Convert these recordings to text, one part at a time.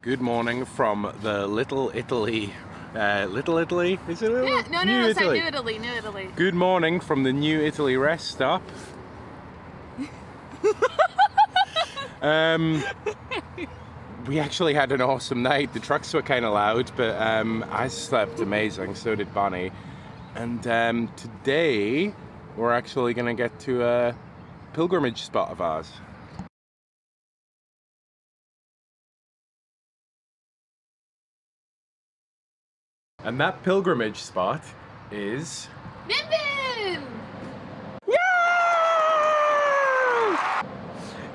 Good morning from the Little Italy. Little Italy? Is it Little? Yeah, no, New Italy. sorry, New Italy. Good morning from the New Italy rest stop. We actually had an awesome night. The trucks were kind of loud, but I slept amazing, so did Bonnie. And today we're actually going to get to a pilgrimage spot of ours. And that pilgrimage spot is... Nimbin!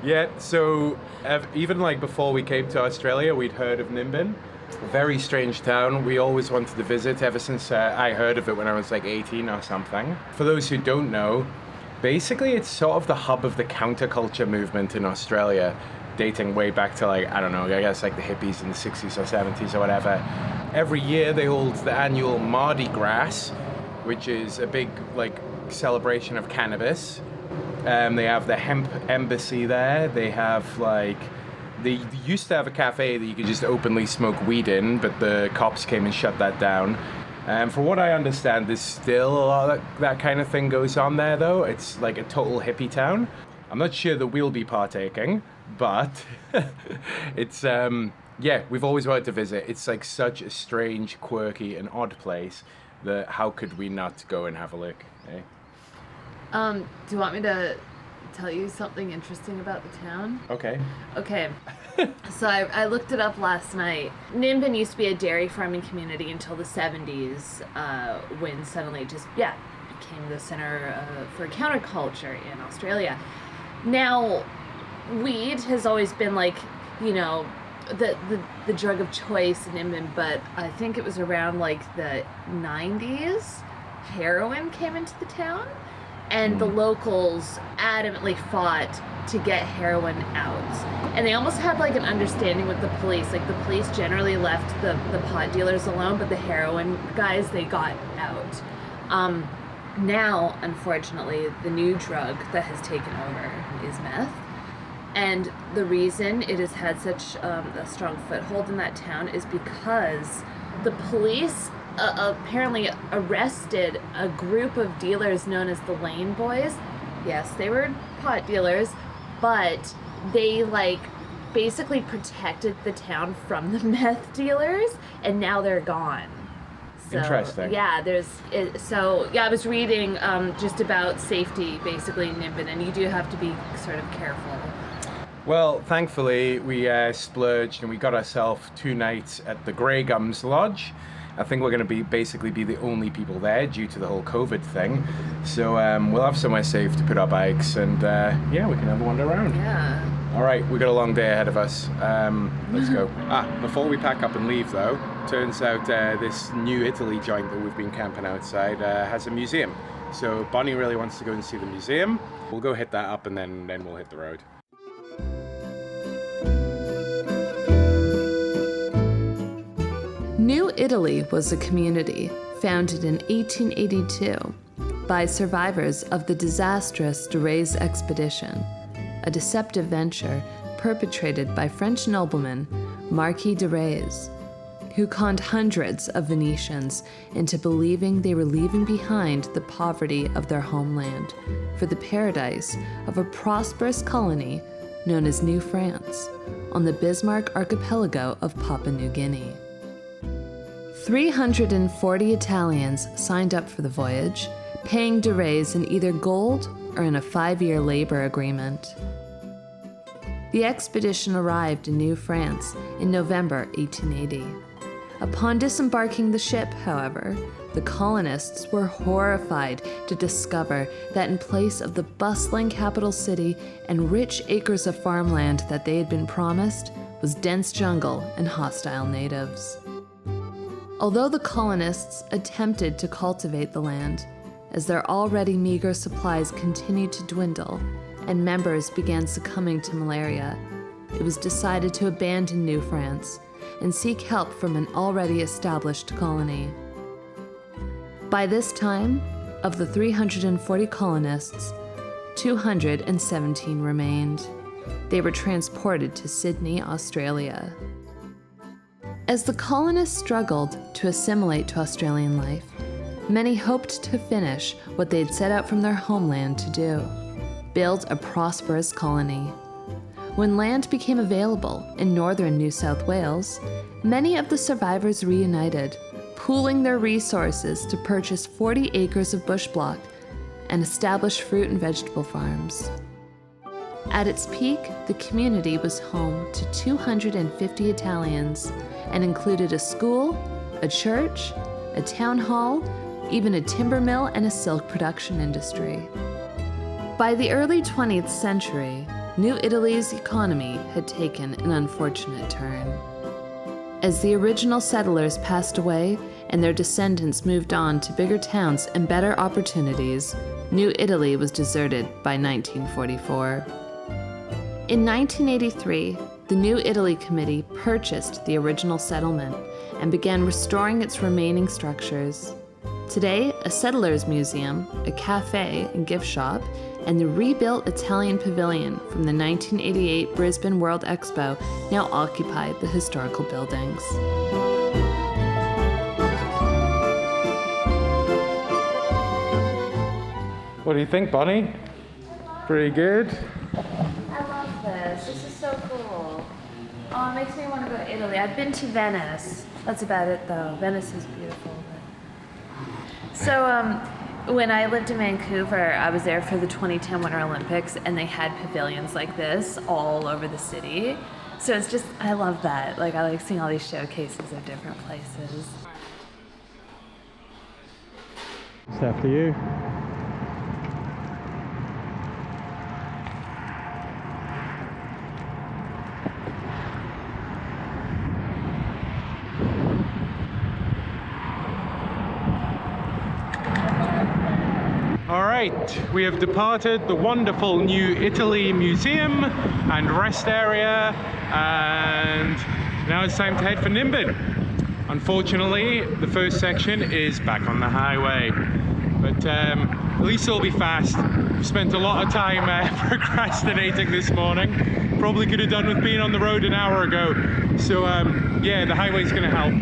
Yeah, so even like before we came to Australia, we'd heard of Nimbin. A very strange town. We always wanted to visit ever since I heard of it when I was like 18 or something. For those who don't know, basically it's sort of the hub of the counterculture movement in Australia, dating way back to like, I don't know, I guess like the hippies in the 60s or 70s or whatever. Every year they hold the annual Mardi Gras, which is a big like celebration of cannabis. They have the hemp embassy there. They have like, they used to have a cafe that you could just openly smoke weed in, but the cops came and shut that down. From what I understand, there's still a lot of that kind of thing goes on there though. It's like a total hippie town. I'm not sure that we'll be partaking, but it's, yeah, we've always wanted to visit. It's like such a strange, quirky and odd place that how could we not go and have a look, eh? Do you want me to tell you something interesting about the town? Okay. Okay. So I looked it up last night. Nimbin used to be a dairy farming community until the 70s, when suddenly it just, became the center for counterculture in Australia. Now, weed has always been like, you know, the drug of choice in Nimbin, but I think it was around like the 90s, heroin came into the town. And the locals adamantly fought to get heroin out. And they almost had like an understanding with the police. Like the police generally left the pot dealers alone, but the heroin guys, they got out. Now, unfortunately, the new drug that has taken over is meth. And the reason it has had such a strong foothold in that town is because the police apparently arrested a group of dealers known as the Lane Boys. Yes, they were pot dealers, but they like basically protected the town from the meth dealers, and now they're gone. So, interesting. Yeah, I was reading just about safety basically in Nimbin, and you do have to be sort of careful. Well, thankfully we splurged and we got ourselves 2 nights at the Grey Gums Lodge. I think we're going to basically be the only people there due to the whole COVID thing. So we'll have somewhere safe to put our bikes and yeah, we can have a wander around. Yeah. All right, we've got a long day ahead of us. Let's go. Before we pack up and leave though, turns out this New Italy joint that we've been camping outside has a museum. So Bonnie really wants to go and see the museum. We'll go hit that up and then we'll hit the road. New Italy was a community founded in 1882 by survivors of the disastrous de Rays expedition, a deceptive venture perpetrated by French nobleman Marquis de Rays, who conned hundreds of Venetians into believing they were leaving behind the poverty of their homeland for the paradise of a prosperous colony known as New France on the Bismarck archipelago of Papua New Guinea. 340 Italians signed up for the voyage, paying de Rays in either gold or in a 5-year labor agreement. The expedition arrived in New France in November 1880. Upon disembarking the ship, however, the colonists were horrified to discover that in place of the bustling capital city and rich acres of farmland that they had been promised was dense jungle and hostile natives. Although the colonists attempted to cultivate the land, as their already meager supplies continued to dwindle and members began succumbing to malaria, it was decided to abandon New France and seek help from an already established colony. By this time, of the 340 colonists, 217 remained. They were transported to Sydney, Australia. As the colonists struggled to assimilate to Australian life, many hoped to finish what they'd set out from their homeland to do: build a prosperous colony. When land became available in northern New South Wales, many of the survivors reunited, pooling their resources to purchase 40 acres of bush block and establish fruit and vegetable farms. At its peak, the community was home to 250 Italians and included a school, a church, a town hall, even a timber mill and a silk production industry. By the early 20th century, New Italy's economy had taken an unfortunate turn. As the original settlers passed away and their descendants moved on to bigger towns and better opportunities, New Italy was deserted by 1944. In 1983, the New Italy Committee purchased the original settlement and began restoring its remaining structures. Today, a settlers' museum, a cafe and gift shop, and the rebuilt Italian pavilion from the 1988 Brisbane World Expo now occupy the historical buildings. What do you think, Bonnie? Pretty good? I love this. This is so cool. Oh, it makes me want to go to Italy. I've been to Venice. That's about it, though. Venice is beautiful. So, when I lived in Vancouver, I was there for the 2010 Winter Olympics, and they had pavilions like this all over the city. So it's just, I love that. Like, I like seeing all these showcases of different places. It's after you. Alright, we have departed the wonderful New Italy Museum and rest area, and now it's time to head for Nimbin. Unfortunately, the first section is back on the highway, but at least it'll be fast. We've spent a lot of time procrastinating this morning. Probably could have done with being on the road an hour ago. So yeah, the highway's gonna help.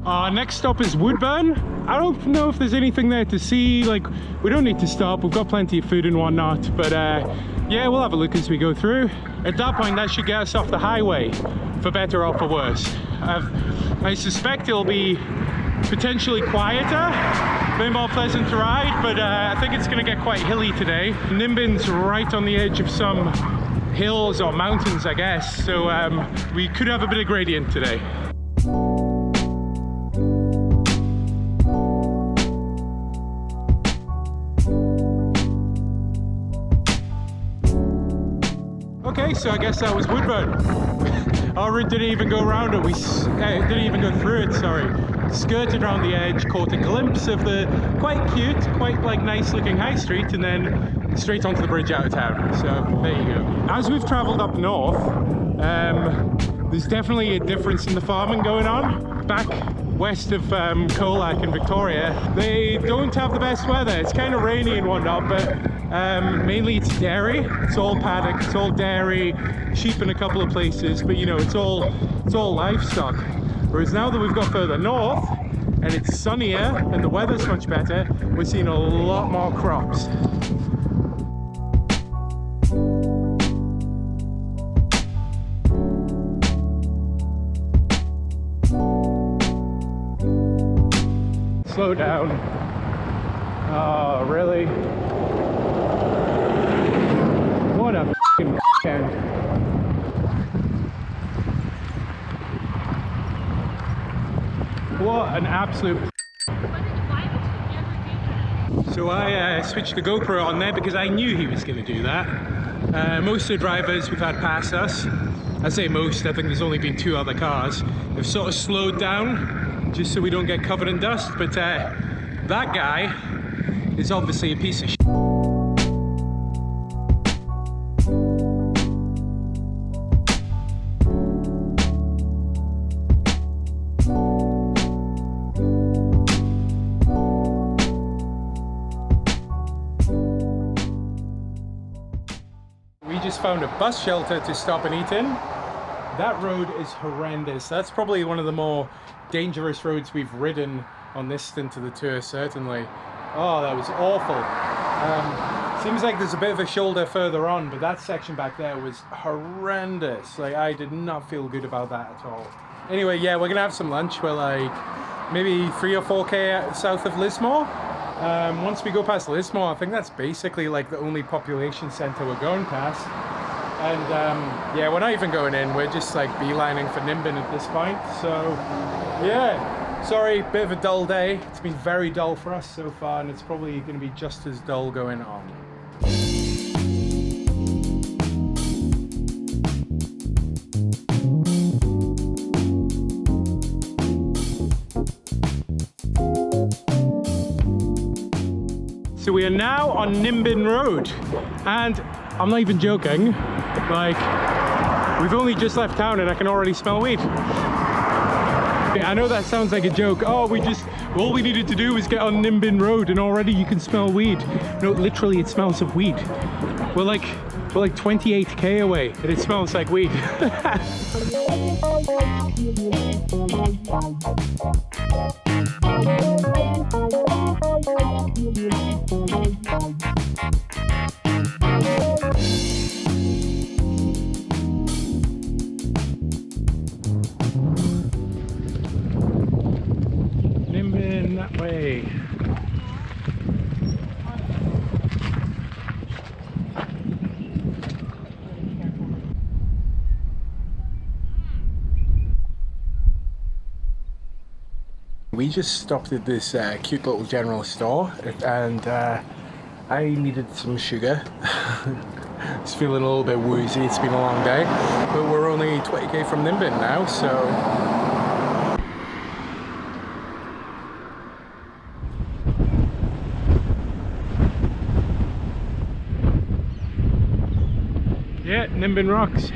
Our next stop is Woodburn. I don't know if there's anything there to see. Like, we don't need to stop. We've got plenty of food and whatnot. But yeah, we'll have a look as we go through. At that point, that should get us off the highway, for better or for worse. I suspect it'll be potentially quieter, a bit more pleasant to ride, but I think it's going to get quite hilly today. Nimbin's right on the edge of some hills or mountains, I guess. So we could have a bit of gradient today. Okay, so I guess that was Woodburn. Our route didn't even go around it, didn't even go through it, sorry. Skirted around the edge, caught a glimpse of the quite cute, quite like nice looking high street, and then straight onto the bridge out of town. So there you go. As we've travelled up north, there's definitely a difference in the farming going on. Back west of Colac in Victoria, they don't have the best weather. It's kind of rainy and whatnot, but mainly it's dairy. It's all paddock, it's all dairy, sheep in a couple of places, but you know, it's all livestock. Whereas now that we've got further north and it's sunnier and the weather's much better, we're seeing a lot more crops. Slow down. Oh, really? What a f***ing end. What an absolute. So I switched the GoPro on there because I knew he was going to do that. Most of the drivers we've had past us, I say most, I think there's only been 2 other cars, have sort of slowed down just so we don't get covered in dust, but that guy is obviously a piece of shit. just found a bus shelter to stop and eat in. That road is horrendous. That's probably one of the more dangerous roads we've ridden on this stint of the tour, certainly. Oh, that was awful. Seems like there's a bit of a shoulder further on, but that section back there was horrendous. Like, I did not feel good about that at all. Anyway, yeah, we're gonna have some lunch. We're like maybe 3 or 4k south of Lismore. Once we go past Lismore, I think that's basically like the only population centre we're going past. And yeah, we're not even going in. We're just like beelining for Nimbin at this point. So yeah. Sorry, bit of a dull day. It's been very dull for us so far, and it's probably going to be just as dull going on. So we are now on Nimbin Road, and I'm not even joking, like, we've only just left town and I can already smell weed. I know that sounds like a joke. Oh, all we needed to do was get on Nimbin Road and already you can smell weed. No, literally it smells of weed. We're like 28k away and it smells like weed. Nimbin that way. We just stopped at this cute little general store and I needed some sugar. Just feeling a little bit woozy, it's been a long day. But we're only 20k from Nimbin now, so... Yeah, Nimbin rocks.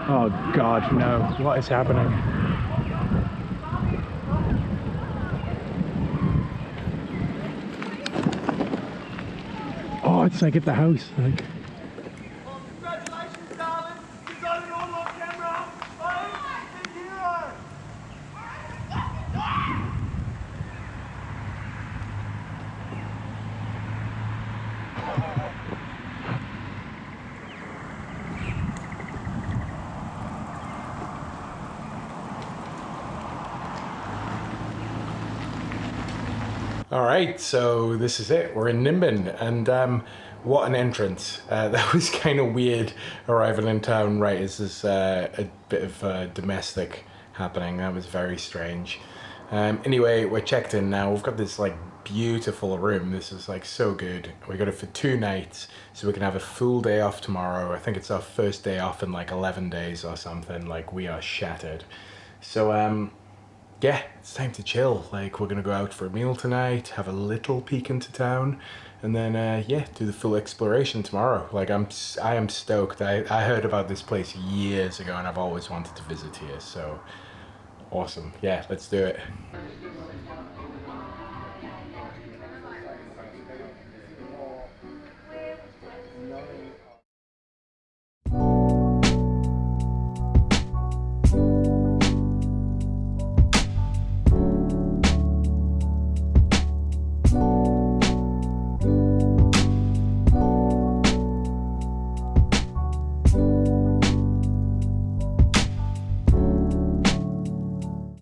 Oh god, no. What is happening? Oh, it's like at the house. Like. Well, congratulations, darling. You got it all on camera. Oh, big hero. All right, so this is it. We're in Nimbin, and what an entrance. That was kind of weird arriving in town right as there's a bit of domestic happening. That was very strange. Anyway, we're checked in now. We've got this like beautiful room. This is like so good. We got it for 2 nights, so we can have a full day off tomorrow. I think it's our first day off in like 11 days or something. Like, we are shattered. So yeah, it's time to chill. Like, we're gonna go out for a meal tonight, have a little peek into town, and then yeah, do the full exploration tomorrow. Like, I am stoked. I heard about this place years ago and I've always wanted to visit here, so awesome. Yeah, let's do it.